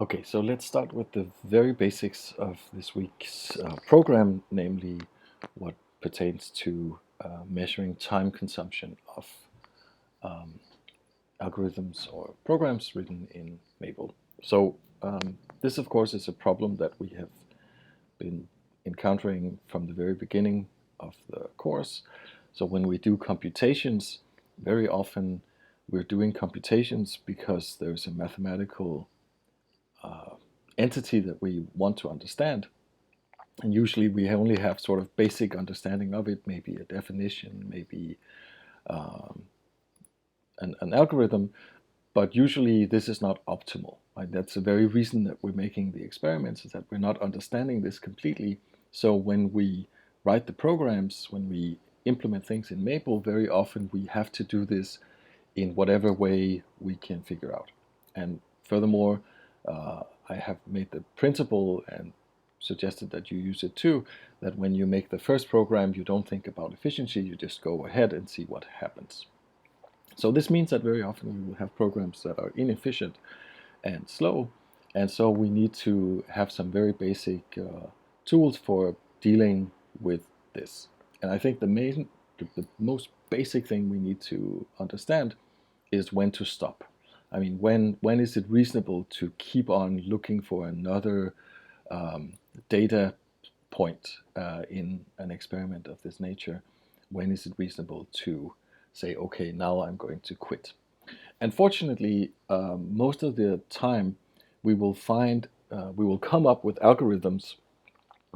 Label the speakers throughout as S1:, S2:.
S1: Okay, so let's start with the very basics of this week's program, namely what pertains to measuring time consumption of um, algorithms or programs written in Maple. So this, of course, is a problem that we have been encountering from the very beginning of the course. So when we do computations, very often we're doing computations because there's a mathematical uh, entity that we want to understand. And usually we only have sort of basic understanding of it, maybe a definition, maybe um, an algorithm, but usually this is not optimal. Right? That's the very reason that we're making the experiments, is that we're not understanding this completely. So when we write the programs, when we implement things in Maple, very often we have to do this in whatever way we can figure out. And furthermore, I have made the principle and suggested that you use it too, that when you make the first program, you don't think about efficiency, you just go ahead and see what happens. So this means that very often we will have programs that are inefficient and slow, and so we need to have some very basic tools for dealing with this. And I think the most basic thing we need to understand is when to stop. I mean, when is it reasonable to keep on looking for another data point in an experiment of this nature? When is it reasonable to say, okay, now I'm going to quit? And fortunately, most of the time, we will come up with algorithms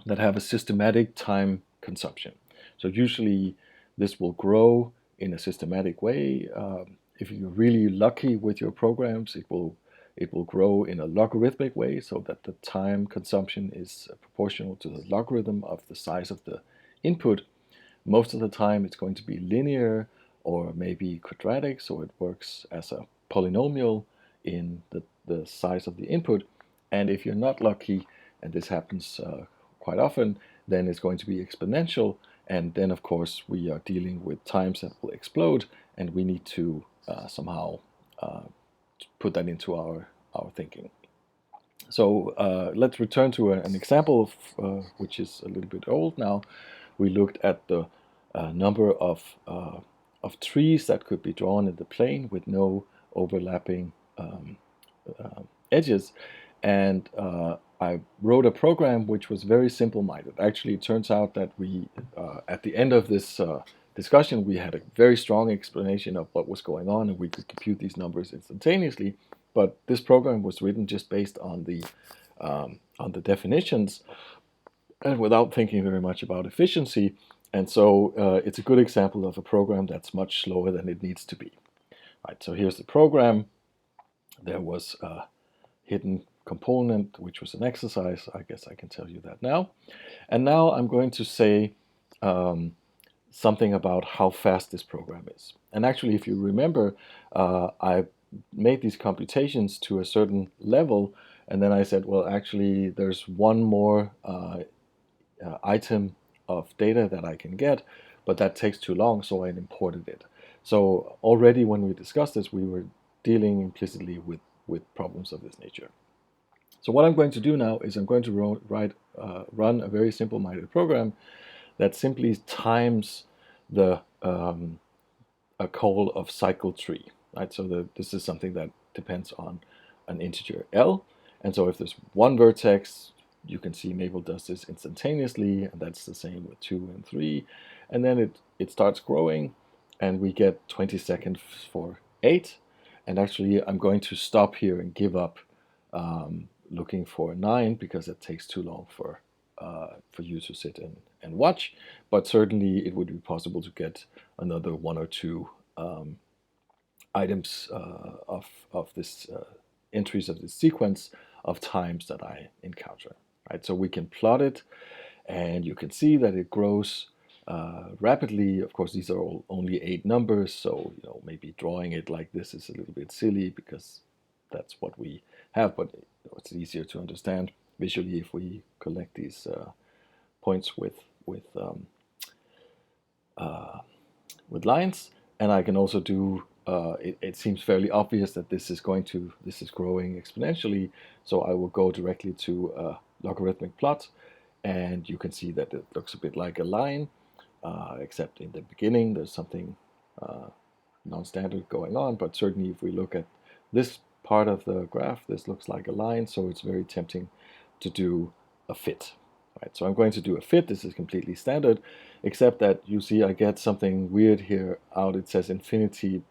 S1: that have a systematic time consumption. So usually, this will grow in a systematic way. If you're really lucky with your programs, it will grow in a logarithmic way, so that the time consumption is proportional to the logarithm of the size of the input. Most of the time, it's going to be linear or maybe quadratic, so it works as a polynomial in the size of the input. And if you're not lucky, and this happens quite often, then it's going to be exponential. And then, of course, we are dealing with times that will explode, and we need to somehow uh, put that into our thinking. So let's return to an example which is a little bit old now. We looked at the number of trees that could be drawn in the plane with no overlapping edges. And I wrote a program which was very simple-minded. Actually, it turns out that at the end of this discussion, we had a very strong explanation of what was going on, and we could compute these numbers instantaneously. But this program was written just based on the definitions and without thinking very much about efficiency. And so it's a good example of a program that's much slower than it needs to be. Right, so here's the program. There was a hidden component, which was an exercise. I guess I can tell you that now. And now I'm going to say something about how fast this program is. And actually, if you remember, I made these computations to a certain level, and then I said, well, actually, there's one more item of data that I can get, but that takes too long, so I imported it. So already when we discussed this, we were dealing implicitly with problems of this nature. So what I'm going to do now is I'm going to run a very simple-minded program that simply times the a call of cycle tree. Right? So this is something that depends on an integer L. And so if there's one vertex, you can see Maple does this instantaneously, and that's the same with 2 and 3. And then it starts growing, and we get 20 seconds for 8. And actually, I'm going to stop here and give up looking for 9, because it takes too long for you to sit and watch. But certainly, it would be possible to get another 1 or 2 items of this entries of this sequence of times that I encounter. Right, so we can plot it, and you can see that it grows rapidly. Of course, these are only 8 numbers, so maybe drawing it like this is a little bit silly because that's what we have. But it's easier to understand visually if we collect these points with lines. And I can also do it seems fairly obvious that this is growing exponentially. So I will go directly to a logarithmic plot, and you can see that it looks a bit like a line, except in the beginning there's something non-standard going on. But certainly if we look at this part of the graph, this looks like a line, so it's very tempting to do a fit. Right, so I'm going to do a fit. This is completely standard, except that you see I get something weird here out. It says infinity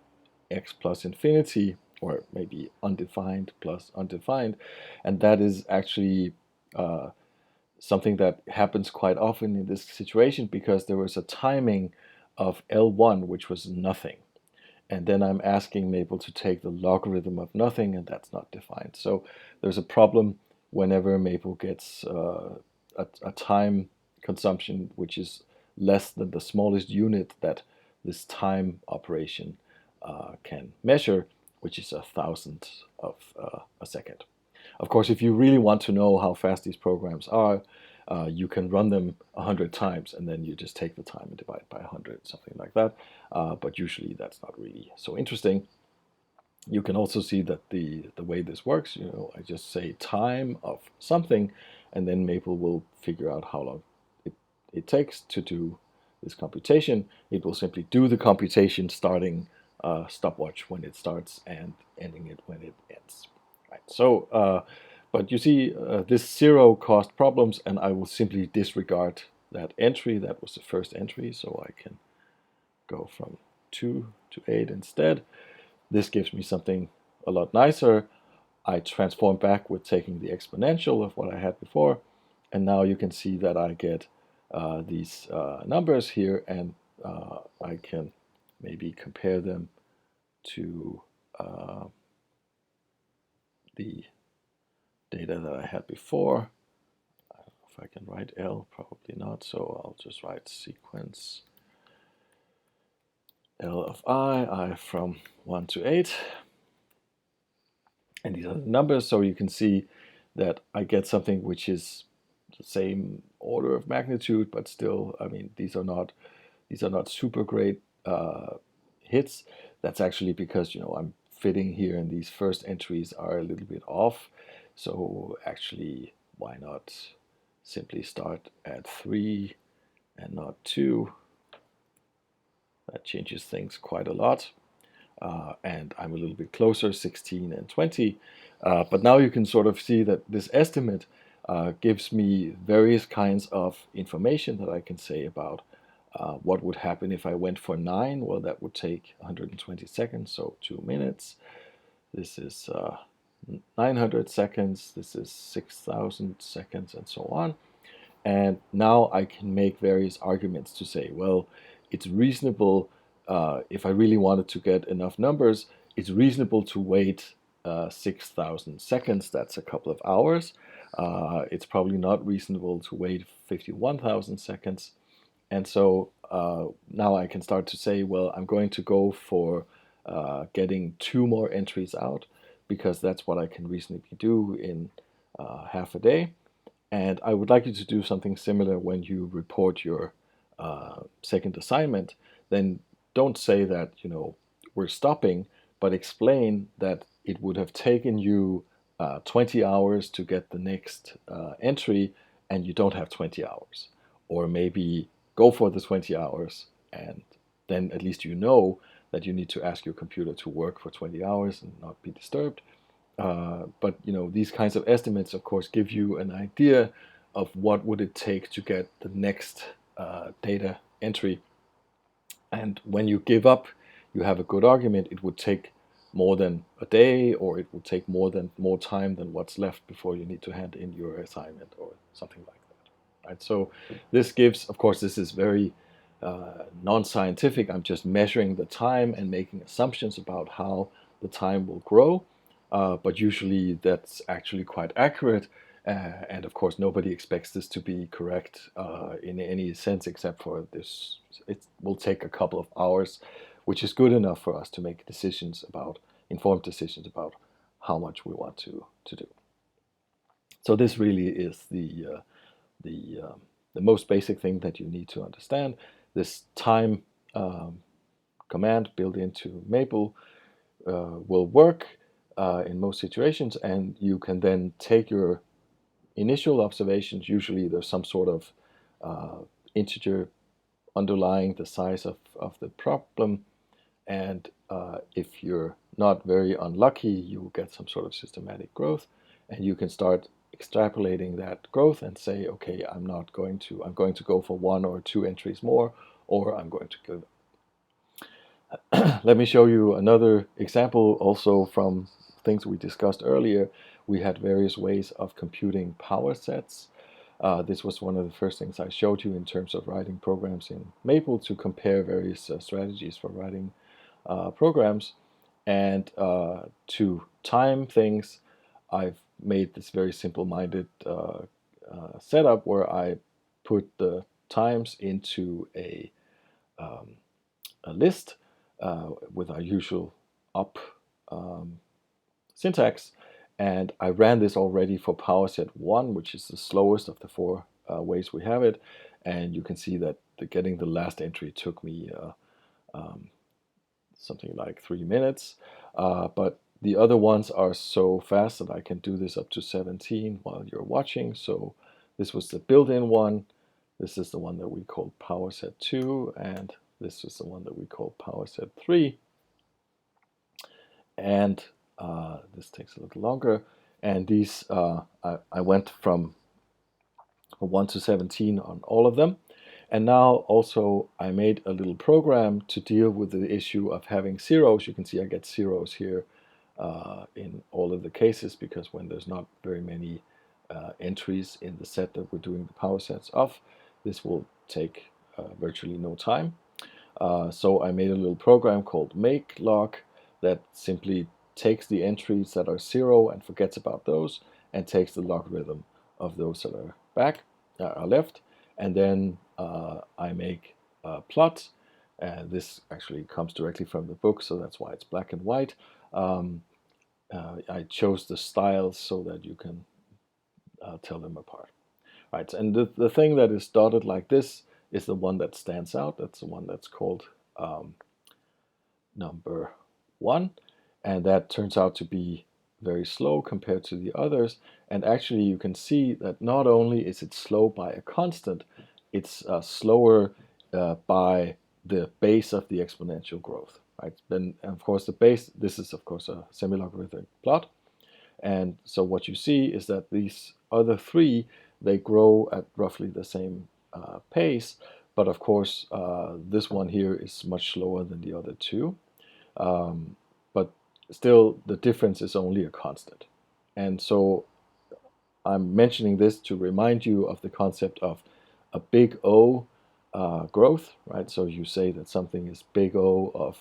S1: x plus infinity, or maybe undefined plus undefined, and that is actually something that happens quite often in this situation, because there was a timing of L1 which was nothing, and then I'm asking Maple to take the logarithm of nothing, and that's not defined. So there's a problem whenever Maple gets a time consumption which is less than the smallest unit that this time operation can measure, which is 1,000th of a second. Of course, if you really want to know how fast these programs are, you can run them 100 times, and then you just take the time and divide by 100, something like that. But usually that's not really so interesting. You can also see that the way this works, I just say time of something, and then Maple will figure out how long it takes to do this computation. It will simply do the computation starting stopwatch when it starts and ending it when it ends. Right. So, but you see this zero caused problems, and I will simply disregard that entry. That was the first entry, so I can go from 2 to 8 instead. This gives me something a lot nicer. I transform back with taking the exponential of what I had before, and now you can see that I get these numbers here, and I can maybe compare them to the data that I had before. I don't know if I can write L, probably not, so I'll just write sequence L of I from 1 to 8. And these are the numbers, so you can see that I get something which is the same order of magnitude, but still, I mean, these are not super great hits. That's actually because I'm fitting here, and these first entries are a little bit off. So actually, why not simply start at 3 and not 2? That changes things quite a lot. And I'm a little bit closer, 16 and 20. But now you can sort of see that this estimate gives me various kinds of information that I can say about what would happen if I went for 9. Well, that would take 120 seconds, so 2 minutes. This is 900 seconds. This is 6,000 seconds, and so on. And now I can make various arguments to say, well, it's reasonable, if I really wanted to get enough numbers, it's reasonable to wait 6,000 seconds. That's a couple of hours. It's probably not reasonable to wait 51,000 seconds. And so now I can start to say, well, I'm going to go for getting 2 more entries out, because that's what I can reasonably do in half a day. And I would like you to do something similar when you report your second assignment. Then don't say that, we're stopping, but explain that it would have taken you 20 hours to get the next entry, and you don't have 20 hours. Or maybe go for the 20 hours, and then at least you know that you need to ask your computer to work for 20 hours and not be disturbed. But these kinds of estimates, of course, give you an idea of what would it take to get the next data entry. And when you give up, you have a good argument. It would take more than a day, or it would take more time than what's left before you need to hand in your assignment, or something like that. Right? So this gives, of course, this is very non-scientific. I'm just measuring the time and making assumptions about how the time will grow. But usually that's actually quite accurate. And of course, nobody expects this to be correct in any sense, except for this. It will take a couple of hours, which is good enough for us to make informed decisions about how much we want to do. So this really is the most basic thing that you need to understand. This time command built into Maple will work in most situations, and you can then take your initial observations. Usually there's some sort of integer underlying the size of the problem, and if you're not very unlucky, you will get some sort of systematic growth, and you can start extrapolating that growth and say, okay, I'm going to go for 1 or 2 entries more, or I'm going to go. Let me show you another example also from things we discussed earlier. We had various ways of computing power sets. This was one of the first things I showed you in terms of writing programs in Maple to compare various strategies for writing programs. And to time things, I've made this very simple-minded setup where I put the times into a list with our usual up syntax, and I ran this already for power set 1, which is the slowest of the 4 ways we have it, and you can see that getting the last entry took me something like 3 minutes, but the other ones are so fast that I can do this up to 17 while you're watching. So this was the built-in one, this is the one that we call power set 2, and this is the one that we call power set 3. And this takes a little longer. And these, I went from 1 to 17 on all of them. And now also I made a little program to deal with the issue of having zeros. You can see I get zeros here in all of the cases, because when there's not very many entries in the set that we're doing the power sets of, this will take virtually no time. So I made a little program called makeLog that simply takes the entries that are 0 and forgets about those, and takes the logarithm of those that are left, and then I make a plot. This actually comes directly from the book, so that's why it's black and white. I chose the styles so that you can tell them apart. Right, and the thing that is dotted like this is the one that stands out. That's the one that's called number 1, and that turns out to be very slow compared to the others. And actually you can see that not only is it slow by a constant, it's slower by the base of the exponential growth. Right, then of course the base, this is of course a semi-logarithmic plot, and so what you see is that these other 3, they grow at roughly the same pace, but of course this one here is much slower than the other 2. But still the difference is only a constant. And so I'm mentioning this to remind you of the concept of a big O growth, right? So you say that something is big O of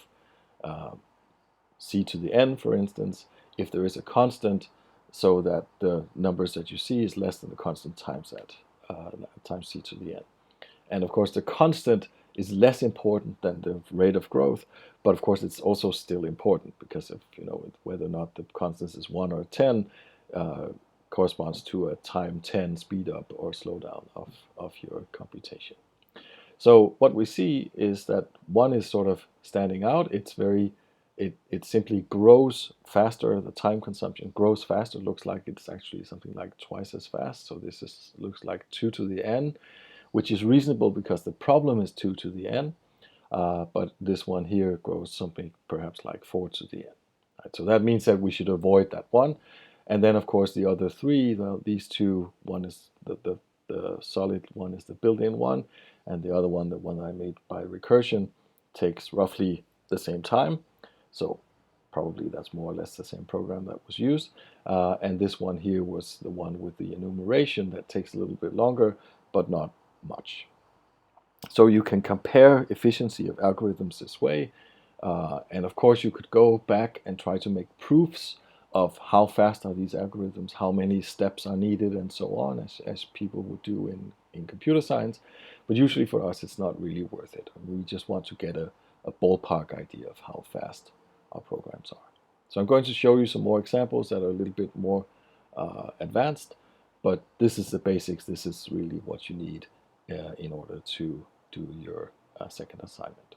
S1: c to the n, for instance, if there is a constant, so that the numbers that you see is less than the constant times that, times c to the n. And of course the constant is less important than the rate of growth, but of course it's also still important, because if whether or not the constant is 1 or 10 corresponds to a time 10 speed up or slow down of your computation. So what we see is that 1 is sort of standing out. It simply grows faster. The time consumption grows faster. It looks like it's actually something like twice as fast. So this looks like 2 to the n, which is reasonable because the problem is 2 to the n. But this one here grows something perhaps like 4 to the n. Right? So that means that we should avoid that one. And then of course the other 3, well, these 2, one is the solid one is the built-in one, and the other one, the one I made by recursion, takes roughly the same time. So probably that's more or less the same program that was used. And this one here was the one with the enumeration that takes a little bit longer, but not much. So you can compare efficiency of algorithms this way. And of course you could go back and try to make proofs of how fast are these algorithms, how many steps are needed, and so on, as people would do in computer science. But usually for us it's not really worth it. We just want to get a ballpark idea of how fast our programs are. So I'm going to show you some more examples that are a little bit more advanced, but this is the basics. This is really what you need in order to do your second assignment.